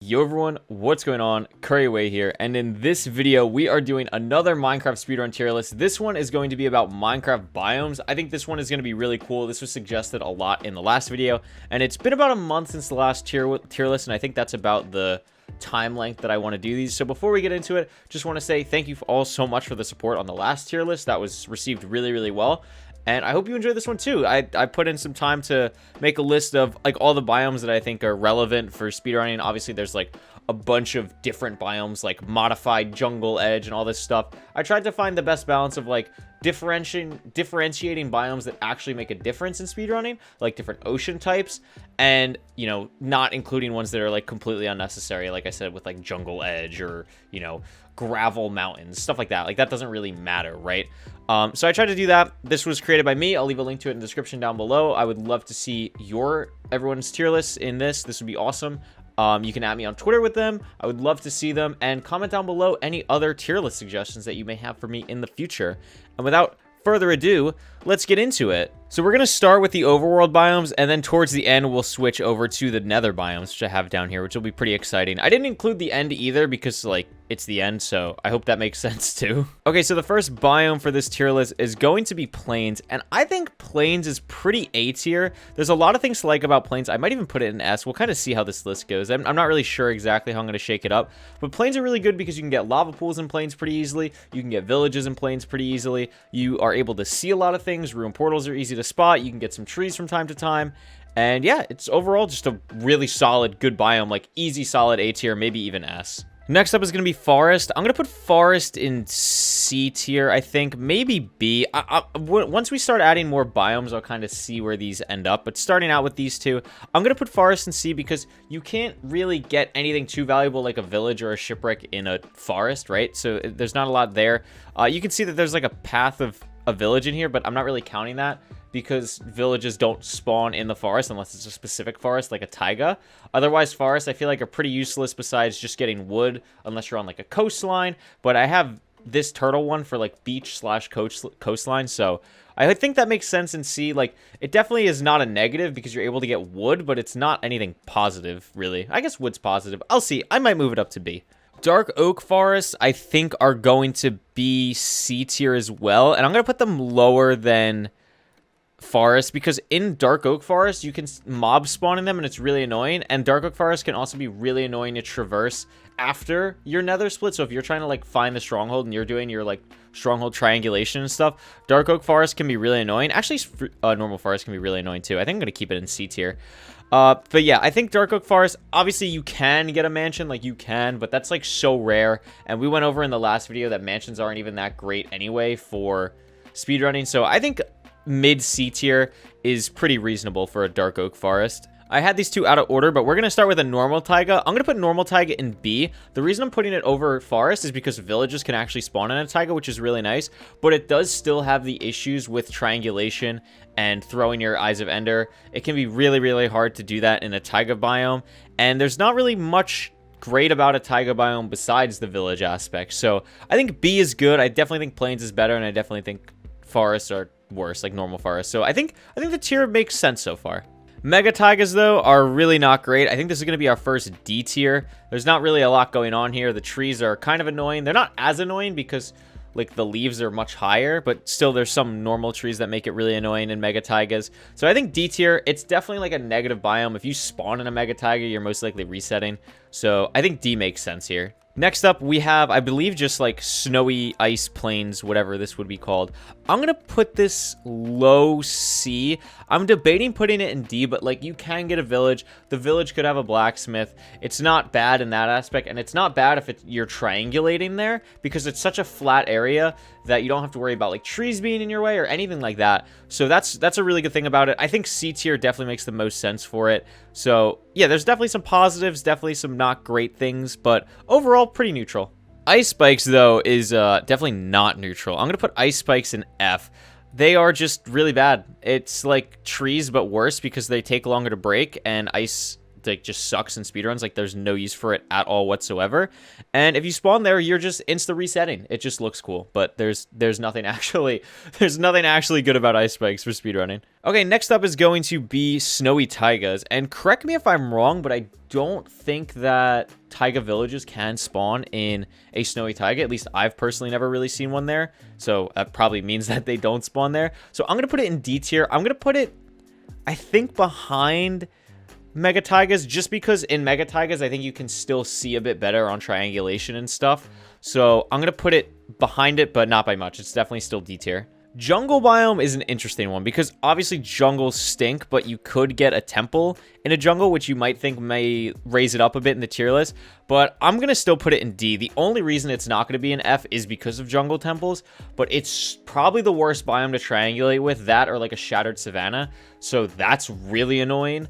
Yo everyone, what's going on? Couriway here, and in this video we are doing another Minecraft speedrun tier list. This one is going to be about Minecraft biomes. I think this one is going to be really cool. This was suggested a lot in the last video, and it's been about a month since the last tier list, and I think that's about the time length that I want to do these. So before we get into it, just want to say thank you all so much for the support on the last tier list. That was received really well. And I hope you enjoyed this one too. I put in some time to make a list of like all the biomes that I think are relevant for speedrunning. Obviously, there's like a bunch of different biomes like modified jungle edge and all this stuff. I tried to find the best balance of like differentiating biomes that actually make a difference in speedrunning, like different ocean types, and you know, not including ones that are like completely unnecessary, like I said, with like jungle edge or, you know, gravel mountains, stuff like that. Like that doesn't really matter, right? So I tried to do that. This was created by me. I'll leave a link to it in the description down below. I would love to see everyone's tier lists in this. This would be awesome. You can add me on Twitter with them. I would love to see them, and comment down below any other tier list suggestions that you may have for me in the future. And without further ado, let's get into it. So we're going to start with the overworld biomes, and then towards the end we'll switch over to the nether biomes, which I have down here, which will be pretty exciting. I didn't include the end either because like it's the end, so I hope that makes sense too. Okay, so the first biome for this tier list is going to be plains, and I think plains is pretty A tier. There's a lot of things to like about plains. I might even put it in S. We'll kind of see how this list goes. I'm not really sure exactly how I'm going to shake it up, but plains are really good because you can get lava pools in plains pretty easily. You can get villages in plains pretty easily. You are able to see a lot of things. Ruin portals are easy to spot. You can get some trees from time to time. And yeah, it's overall just a really solid, good biome, like easy, solid A tier, maybe even S. Next up is going to be forest. I'm going to put forest in C tier, I think. Maybe B. Once we start adding more biomes, I'll kind of see where these end up. But starting out with these two, I'm going to put forest in C because you can't really get anything too valuable like a village or a shipwreck in a forest, right? So there's not a lot there. You can see that there's like a path of a village in here, but I'm not really counting that, because villages don't spawn in the forest unless it's a specific forest like a taiga. Otherwise, forests I feel like are pretty useless besides just getting wood unless you're on like a coastline. But I have this turtle one for like beach / coastline, so I think that makes sense in C. Like it definitely is not a negative because you're able to get wood, but it's not anything positive really. I guess wood's positive. I'll see. I might move it up to B. Dark oak forests, I think, are going to be C tier as well, and I'm going to put them lower than forest because in dark oak forest you can mob spawn in them and it's really annoying, and dark oak forest can also be really annoying to traverse after your nether split. So if you're trying to like find the stronghold and you're doing your like stronghold triangulation and stuff, dark oak forest can be really annoying. Actually, normal forest can be really annoying too. I think I'm going to keep it in C tier. But yeah, I think dark oak forest, obviously you can get a mansion, like you can, but that's like so rare, and we went over in the last video that mansions aren't even that great anyway for speedrunning. So I think mid C tier is pretty reasonable for a dark oak forest. I had these two out of order, but we're going to start with a normal taiga. I'm going to put normal taiga in B. The reason I'm putting it over forest is because villages can actually spawn in a taiga, which is really nice, but it does still have the issues with triangulation and throwing your Eyes of Ender. It can be really hard to do that in a taiga biome, and there's not really much great about a taiga biome besides the village aspect. So I think B is good. I definitely think plains is better, and I definitely think forests are worse, like normal forests. So I think the tier makes sense so far. Mega taigas though are really not great. I think this is going to be our first D tier. There's not really a lot going on here. The trees are kind of annoying. They're not as annoying because like the leaves are much higher, but still there's some normal trees that make it really annoying in mega taigas. So I think D tier, it's definitely like a negative biome. If you spawn in a mega taiga, you're most likely resetting. So I think D makes sense here. Next up, we have, I believe, just like snowy ice plains, whatever this would be called. I'm going to put this low C. I'm debating putting it in D, but like you can get a village. The village could have a blacksmith. It's not bad in that aspect, and it's not bad if you're triangulating there because it's such a flat area that you don't have to worry about like trees being in your way or anything like that. So that's a really good thing about it. I think C tier definitely makes the most sense for it. So yeah, there's definitely some positives, definitely some not great things, but overall pretty neutral. Ice spikes though is definitely not neutral. I'm gonna put ice spikes in F. They are just really bad. It's like trees but worse because they take longer to break, and like just sucks in speedruns. Like there's no use for it at all whatsoever. And if you spawn there, you're just insta resetting. It just looks cool, but there's nothing actually good about ice spikes for speedrunning. Okay, next up is going to be snowy taigas. And correct me if I'm wrong, but I don't think that taiga villages can spawn in a snowy taiga. At least I've personally never really seen one there. So that probably means that they don't spawn there. So I'm going to put it in D tier. I'm going to put it, I think, behind mega taigas, just because in mega taigas, I think you can still see a bit better on triangulation and stuff. So I'm going to put it behind it, but not by much. It's definitely still D tier. Jungle biome is an interesting one because obviously jungles stink, but you could get a temple in a jungle, which you might think may raise it up a bit in the tier list, but I'm going to still put it in D. The only reason it's not going to be an F is because of jungle temples, but it's probably the worst biome to triangulate with, that or like a shattered savanna, so that's really annoying.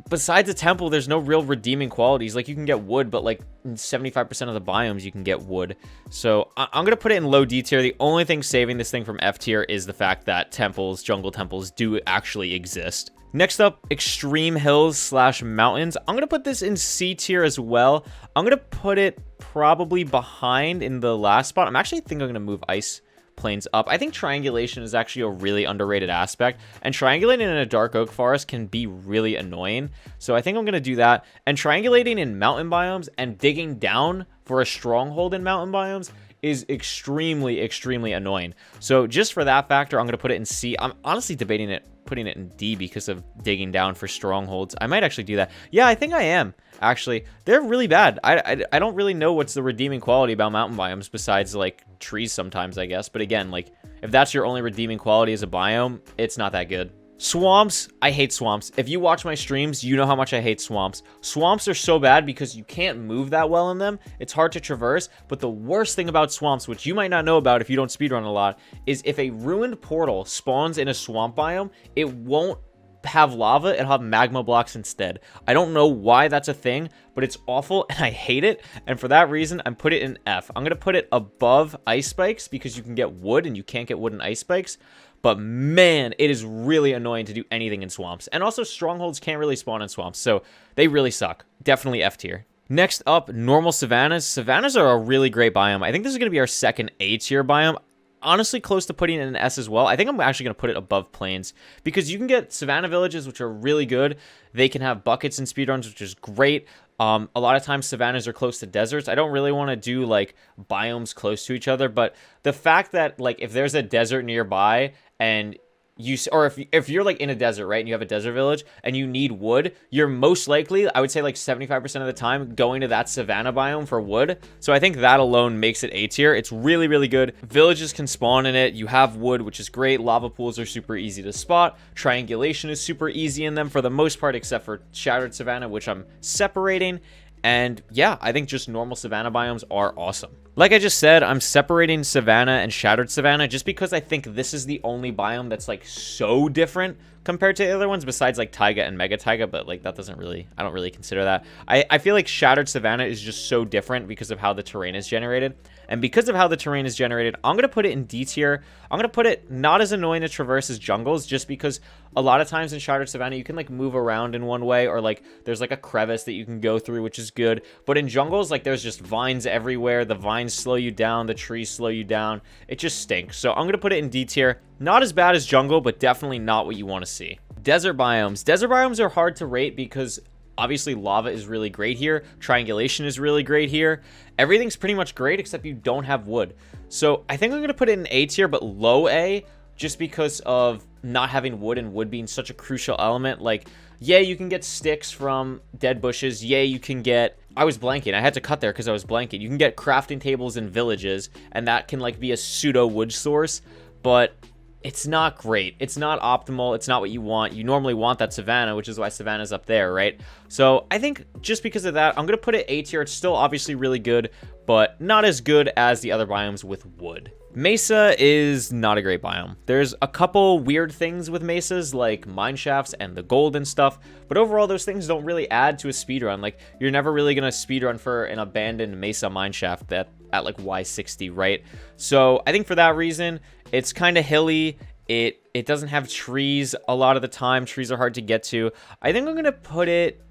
Besides a temple, there's no real redeeming qualities. Like, you can get wood, but like in 75% of the biomes you can get wood. So I'm gonna put it in low D tier. The only thing saving this thing from F tier is the fact that temples, jungle temples, do actually exist. Next up, extreme hills / mountains. I'm gonna put this in C tier as well. I'm gonna put it probably behind in the last spot. I'm actually think I'm gonna move ice planes up. I think triangulation is actually a really underrated aspect, and triangulating in a dark oak forest can be really annoying. So I think I'm going to do that. And triangulating in mountain biomes and digging down for a stronghold in mountain biomes is extremely annoying. So just for that factor, I'm going to put it in C. I'm honestly debating putting it in D because of digging down for strongholds. I might actually do that. Yeah, I think I am. Actually, they're really bad. I don't really know what's the redeeming quality about mountain biomes besides like trees sometimes, I guess. But again, like if that's your only redeeming quality as a biome, it's not that good. Swamps, I hate swamps. If you watch my streams, you know how much I hate swamps. Swamps are so bad because you can't move that well in them. It's hard to traverse, but the worst thing about swamps, which you might not know about if you don't speedrun a lot, is if a ruined portal spawns in a swamp biome, it won't have lava, it'll have magma blocks instead. I don't know why that's a thing, but it's awful and I hate it. And for that reason, I'm put it in F. I'm going to put it above ice spikes because you can get wood and you can't get wood in ice spikes. But man, it is really annoying to do anything in swamps. And also strongholds can't really spawn in swamps, so they really suck. Definitely F tier. Next up, normal savannas. Savannas are a really great biome. I think this is going to be our second A tier biome. Honestly, close to putting it in an S as well. I think I'm actually going to put it above plains because you can get savanna villages, which are really good. They can have buckets in speedruns, which is great. A lot of times savannas are close to deserts. I don't really want to do like biomes close to each other, but the fact that like if there's a desert nearby and if you're like in a desert, right, and you have a desert village and you need wood, you're most likely, I would say like 75% of the time, going to that savanna biome for wood. So I think that alone makes it A tier. It's really good. Villages can spawn in it. You have wood, which is great. Lava pools are super easy to spot. Triangulation is super easy in them for the most part, except for shattered savanna, which I'm separating. And yeah, I think just normal savanna biomes are awesome. Like I just said, I'm separating savanna and shattered savanna just because I think this is the only biome that's like so different compared to the other ones besides like taiga and mega taiga, but like that doesn't really, I don't really consider that. I feel like shattered savanna is just so different because of how the terrain is generated. And because of how the terrain is generated, I'm going to put it in D tier. I'm going to put it not as annoying to traverse as jungles, just because a lot of times in shattered savanna, you can like move around in one way, or like there's like a crevice that you can go through, which is good. But in jungles, like there's just vines everywhere. The vines slow you down. The trees slow you down. It just stinks. So I'm going to put it in D tier. Not as bad as jungle, but definitely not what you want to see. Desert biomes. Desert biomes are hard to rate because obviously lava is really great here. Triangulation is really great here. Everything's pretty much great except you don't have wood. So I think I'm going to put it in A tier, but low A, just because of not having wood and wood being such a crucial element. Like, yeah, you can get sticks from dead bushes. Yeah, you can get... I was blanking. I had to cut there because I was blanking. You can get crafting tables in villages, and that can like be a pseudo wood source, but it's not great. It's not optimal. It's not what you want. You normally want that savanna, which is why savanna's up there, right? So I think just because of that, I'm going to put it A tier. It's still obviously really good, but not as good as the other biomes with wood. Mesa is not a great biome. There's a couple weird things with mesas, like mine shafts and the gold and stuff, but overall those things don't really add to a speedrun. Like, you're never really going to speedrun for an abandoned mesa mine shaft at like Y60, right? So I think for that reason, it's kind of hilly. It doesn't have trees a lot of the time. Trees are hard to get to. I think I'm going to put it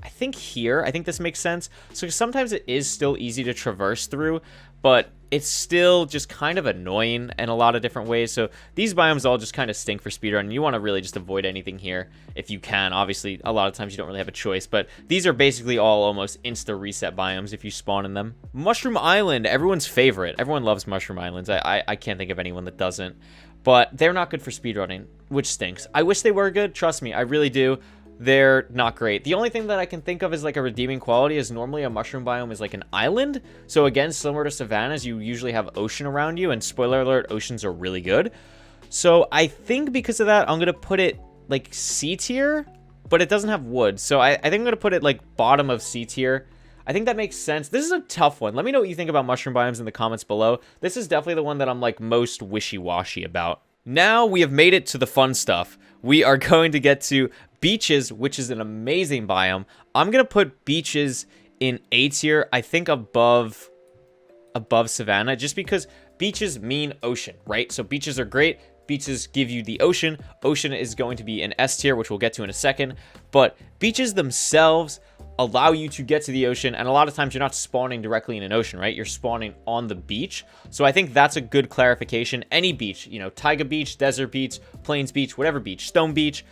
I think here, I think this makes sense. So sometimes it is still easy to traverse through, but it's still just kind of annoying in a lot of different ways. So these biomes all just kind of stink for speedrun, and you want to really just avoid anything here if you can. Obviously, a lot of times you don't really have a choice, but these are basically all almost insta reset biomes if you spawn in them. Mushroom Island, everyone's favorite. Everyone loves Mushroom Islands. I can't think of anyone that doesn't, but they're not good for speedrunning, which stinks. I wish they were good. Trust me, I really do. They're not great. The only thing that I can think of as like a redeeming quality is normally a mushroom biome is like an island. So again, similar to savannas, you usually have ocean around you, and spoiler alert, oceans are really good. So I think because of that, I'm going to put it like C tier, but it doesn't have wood. So I think I'm going to put it like bottom of C tier. I think that makes sense. This is a tough one. Let me know what you think about mushroom biomes in the comments below. This is definitely the one that I'm like most wishy-washy about. Now we have made it to the fun stuff. We are going to get to beaches, which is an amazing biome. I'm going to put beaches in A tier, I think above Savannah, just because beaches mean ocean, right? So beaches are great. Beaches give you the ocean. Ocean is going to be an S tier, which we'll get to in a second. But beaches themselves allow you to get to the ocean, and a lot of times you're not spawning directly in an ocean, right? You're spawning on the beach. So I think that's a good clarification. Any beach, you know, Taiga beach, desert beach, plains beach, whatever beach, stone beach,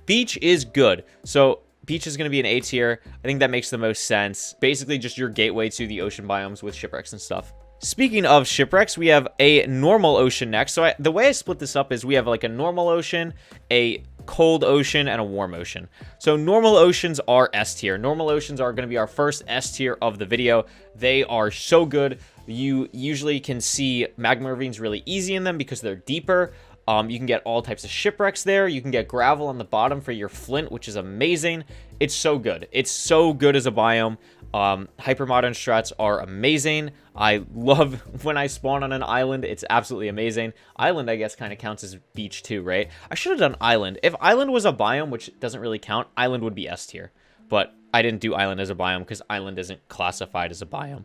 beach is good. So beach is going to be an A tier. I think that makes the most sense. Basically just your gateway to the ocean biomes with shipwrecks and stuff. Speaking of shipwrecks, we have a normal ocean next. So the way I split this up is we have like a normal ocean, a cold ocean, and a warm ocean. So normal oceans are S tier. Normal oceans are going to be our first S tier of the video. They are so good. You usually can see magma ravines really easy in them because they're deeper. You can get all types of shipwrecks there. You can get gravel on the bottom for your flint, which is amazing. It's so good. It's so good as a biome. Hypermodern strats are amazing. I love when I spawn on an island. It's absolutely amazing. Island, I guess, kind of counts as beach too, right? I should have done island. If island was a biome, which doesn't really count, island would be S tier. But I didn't do island as a biome because island isn't classified as a biome.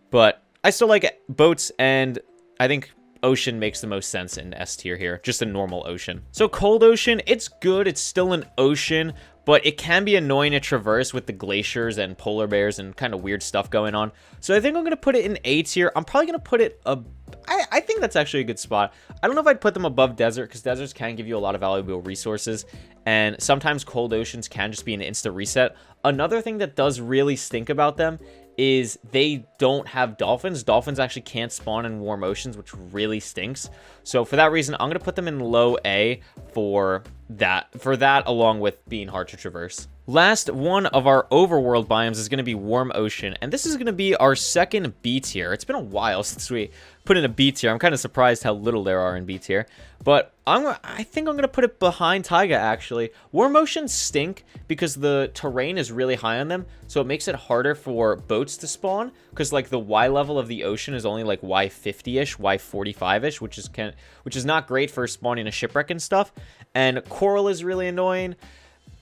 But I still like boats, and I think ocean makes the most sense in S tier here, just a normal ocean. So cold ocean, it's good. It's still an ocean, but it can be annoying to traverse with the glaciers and polar bears and kind of weird stuff going on. So I think I'm going to put it in A tier. I'm probably going to put it I think that's actually a good spot. I don't know if I'd put them above desert, because deserts can give you a lot of valuable resources, and sometimes cold oceans can just be an insta reset. Another thing that does really stink about them is they don't have dolphins. Dolphins actually can't spawn in warm oceans, which really stinks. So for that reason, I'm going to put them in low A for that along with being hard to traverse. Last one of our overworld biomes is going to be warm ocean, and this is going to be our second B tier. It's been a while since we put in a B tier. I'm kind of surprised how little there are in B tier, but I think I'm going to put it behind Taiga, actually. Warm oceans stink because the terrain is really high on them, so it makes it harder for boats to spawn, because like the Y level of the ocean is only like Y50-ish, Y45-ish, which is not great for spawning a shipwreck and stuff. And coral is really annoying.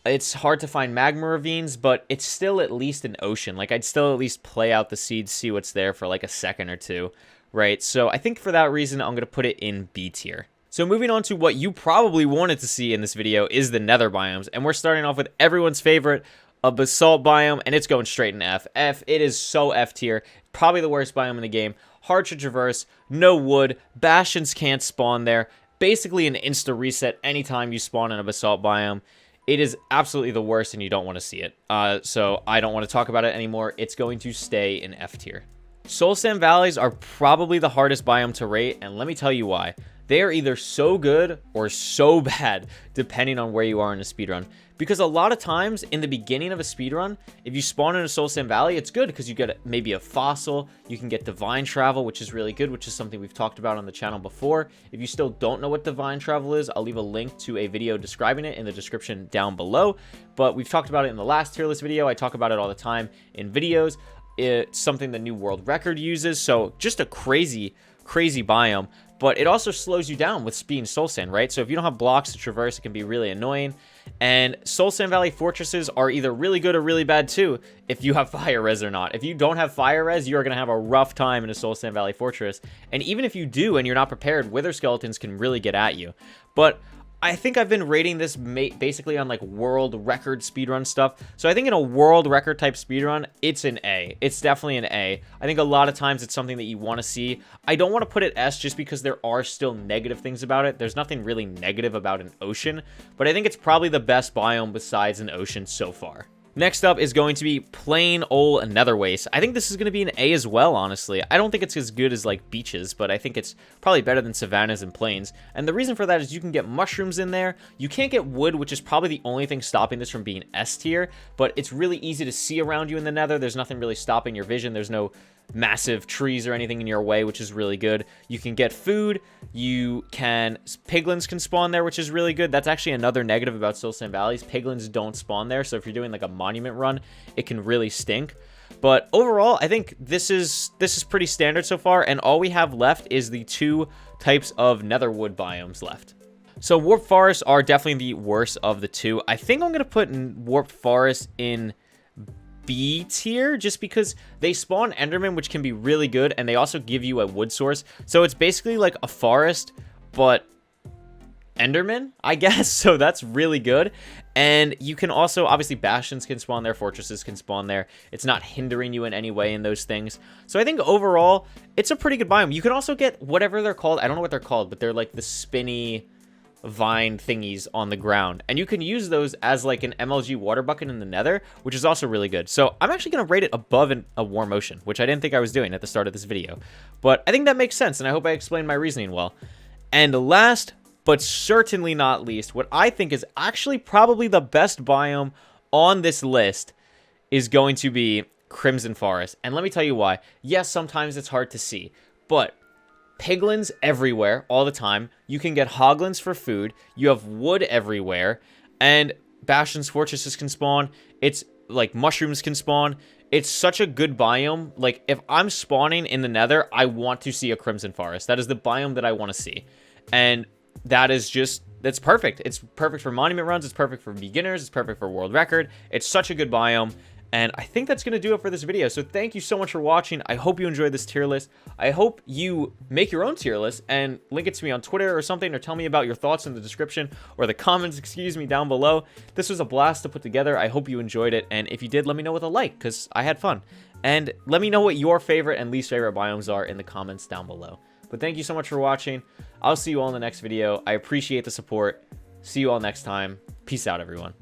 It's hard to find magma ravines, but it's still at least an ocean. Like, I'd still at least play out the seeds, see what's there for like a second or two, right? So I think for that reason, I'm going to put it in B tier. So moving on to what you probably wanted to see in this video is the nether biomes. And we're starting off with everyone's favorite, a basalt biome, and it's going straight in F. It is so F tier. Probably the worst biome in the game. Hard to traverse, no wood, bastions can't spawn there. Basically an insta reset anytime you spawn in a basalt biome. It is absolutely the worst, and you don't want to see it. So I don't want to talk about it anymore. It's going to stay in F tier. Soul Sand Valleys are probably the hardest biome to rate, and let me tell you why. They are either so good or so bad, depending on where you are in a speedrun. Because a lot of times, in the beginning of a speedrun, if you spawn in a Soul Sand Valley, it's good because you get maybe a fossil, you can get divine travel, which is really good, which is something we've talked about on the channel before. If you still don't know what divine travel is, I'll leave a link to a video describing it in the description down below. But we've talked about it in the last tier list video. I talk about it all the time in videos. It's something the new world record uses, so just a crazy biome. But it also slows you down with speed and soul sand, right? So if you don't have blocks to traverse, it can be really annoying. And Soul Sand Valley fortresses are either really good or really bad too, if you have fire res or not. If you don't have fire res, you are going to have a rough time in a Soul Sand Valley fortress. And even if you do and you're not prepared, wither skeletons can really get at you. But I think I've been rating this basically on like world record speedrun stuff. So I think in a world record type speedrun, it's an A. It's definitely an A. I think a lot of times it's something that you want to see. I don't want to put it S just because there are still negative things about it. There's nothing really negative about an ocean, but I think it's probably the best biome besides an ocean so far. Next up is going to be plain old nether waste. I think this is going to be an A as well, honestly. I don't think it's as good as like beaches, but I think it's probably better than savannas and plains. And the reason for that is you can get mushrooms in there. You can't get wood, which is probably the only thing stopping this from being S tier, but it's really easy to see around you in the nether. There's nothing really stopping your vision. There's no massive trees or anything in your way, which is really good. You can get food. Piglins can spawn there, which is really good. That's actually another negative about Silsand Valleys. Piglins don't spawn there, so if you're doing like a monument run, it can really stink. But overall, I think this is pretty standard so far, and all we have left is the 2 types of netherwood biomes left. So warped forests are definitely the worst of the 2. I think I'm going to put warped forest in B tier just because they spawn enderman, which can be really good, and they also give you a wood source. So it's basically like a forest but enderman, I guess. So that's really good. And you can also, obviously, bastions can spawn there, fortresses can spawn there. It's not hindering you in any way in those things. So I think overall it's a pretty good biome. You can also get whatever they're called. I don't know what they're called, but they're like the spinny vine thingies on the ground, and you can use those as like an MLG water bucket in the nether, which is also really good. So I'm actually going to rate it above a warm ocean, which I didn't think I was doing at the start of this video, but I think that makes sense, and I hope I explained my reasoning well. And last but certainly not least, what I think is actually probably the best biome on this list is going to be Crimson Forest. And let me tell you why. Yes, sometimes it's hard to see, but piglins everywhere all the time. You can get hoglins for food. You have wood everywhere, and bastions, fortresses can spawn. It's like mushrooms can spawn. It's such a good biome. Like if I'm spawning in the nether, I want to see a Crimson Forest. That is the biome that I want to see, and that's perfect. It's perfect for monument runs. It's perfect for beginners. It's perfect for world record. It's such a good biome. And I think that's going to do it for this video. So thank you so much for watching. I hope you enjoyed this tier list. I hope you make your own tier list and link it to me on Twitter or something, or tell me about your thoughts in the description or the comments, down below. This was a blast to put together. I hope you enjoyed it. And if you did, let me know with a like, because I had fun. And let me know what your favorite and least favorite biomes are in the comments down below. But thank you so much for watching. I'll see you all in the next video. I appreciate the support. See you all next time. Peace out, everyone.